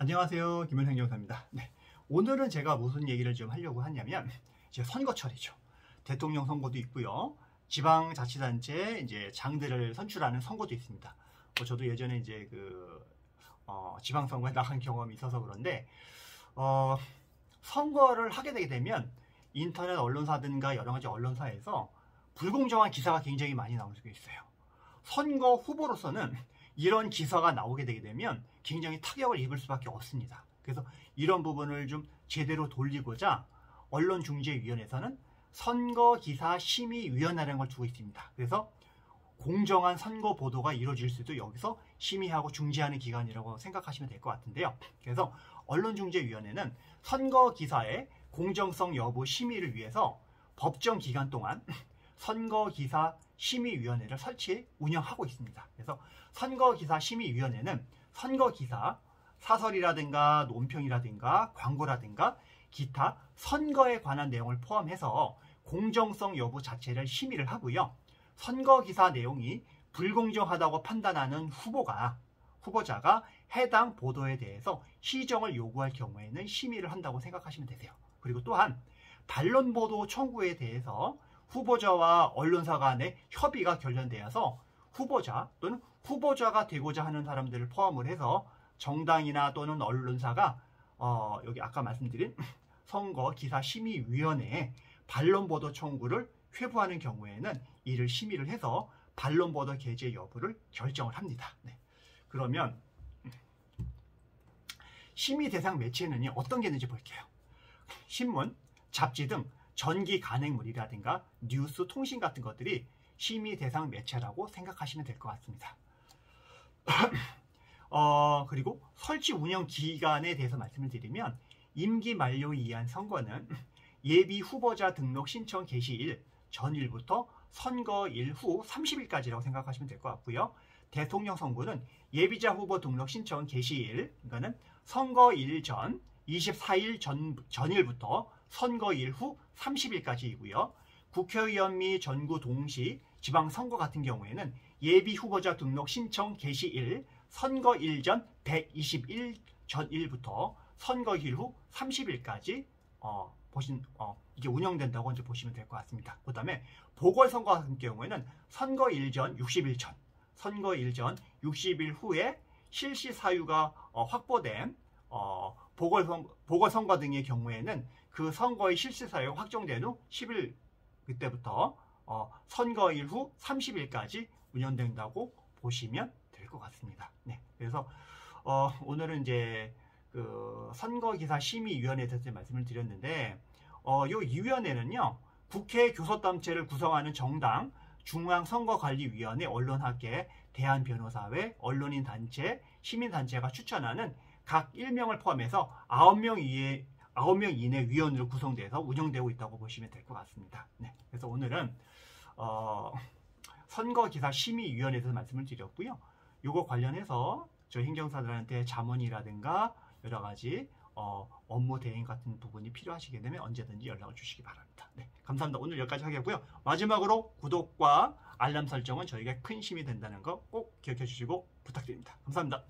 안녕하세요. 김현행정사입니다. 네, 오늘은 제가 무슨 얘기를 좀 하려고 하냐면 이제 선거철이죠. 대통령 선거도 있고요. 지방자치단체 이제 장들을 선출하는 선거도 있습니다. 저도 예전에 이제 지방선거에 나간 경험이 있어서 그런데 선거를 하게 되게 되면 인터넷 언론사든가 여러 가지 언론사에서 불공정한 기사가 굉장히 많이 나올 수가 있어요. 선거 후보로서는 이런 기사가 나오게 되게 되면 굉장히 타격을 입을 수밖에 없습니다. 그래서 이런 부분을 좀 제대로 돌리고자 언론중재위원회에서는 선거기사심의위원회라는 걸 두고 있습니다. 그래서 공정한 선거 보도가 이루어질 수도 여기서 심의하고 중재하는 기관이라고 생각하시면 될 것 같은데요. 그래서 언론중재위원회는 선거기사의 공정성 여부 심의를 위해서 법정 기간 동안 선거기사 심의위원회를 설치 운영하고 있습니다. 그래서 선거기사 심의위원회는 선거기사 사설이라든가 논평이라든가 광고라든가 기타 선거에 관한 내용을 포함해서 공정성 여부 자체를 심의를 하고요. 선거기사 내용이 불공정하다고 판단하는 후보자가 해당 보도에 대해서 시정을 요구할 경우에는 심의를 한다고 생각하시면 되세요. 그리고 또한 반론보도 청구에 대해서 후보자와 언론사 간의 협의가 결연되어서 후보자 또는 후보자가 되고자 하는 사람들을 포함을 해서 정당이나 또는 언론사가 여기 아까 말씀드린 선거기사심의위원회에 반론보도 청구를 회부하는 경우에는 이를 심의를 해서 반론보도 게재 여부를 결정을 합니다. 네. 그러면 심의 대상 매체는 어떤 게 있는지 볼게요. 신문, 잡지 등 전기 간행물이라든가 뉴스, 통신 같은 것들이 심의 대상 매체라고 생각하시면 될 것 같습니다. 그리고 설치 운영 기간에 대해서 말씀을 드리면 임기 만료에 의한 선거는 예비 후보자 등록 신청 개시일 전일부터 선거일 후 30일까지라고 생각하시면 될 것 같고요. 대통령 선거는 예비자 후보 등록 신청 개시일, 그러니까는 선거일 전 24일 전일부터 선거일 후 30일까지이고요. 국회의원 및 전구 동시 지방선거 같은 경우에는 예비 후보자 등록 신청 개시일 선거일 전 120일 전일부터 선거일 후 30일까지 이게 운영된다고 이제 보시면 될 것 같습니다. 그 다음에 보궐선거 같은 경우에는 선거일 전 60일 전, 선거일 전 60일 후에 실시 사유가 확보된 보궐선거 등의 경우에는 그 선거의 실시 사유가 확정된 후 10일 그때부터 선거일 후 30일까지 운영된다고 보시면 될 것 같습니다. 네, 그래서 오늘은 이제 선거기사 심의위원회에 대해서 말씀을 드렸는데 이 위원회는요 국회 교섭단체를 구성하는 정당, 중앙선거관리위원회, 언론학계, 대한변호사회, 언론인단체, 시민단체가 추천하는 각 1명을 포함해서 9명 이내 위원으로 구성돼서 운영되고 있다고 보시면 될 것 같습니다. 네, 그래서 오늘은 선거기사 심의위원회에 대해서 말씀을 드렸고요. 이거 관련해서 저희 행정사들한테 자문이라든가 여러 가지 업무 대행 같은 부분이 필요하시게 되면 언제든지 연락을 주시기 바랍니다. 네, 감사합니다. 오늘 여기까지 하겠고요. 마지막으로 구독과 알람 설정은 저에게 큰 힘이 된다는 거 꼭 기억해 주시고 부탁드립니다. 감사합니다.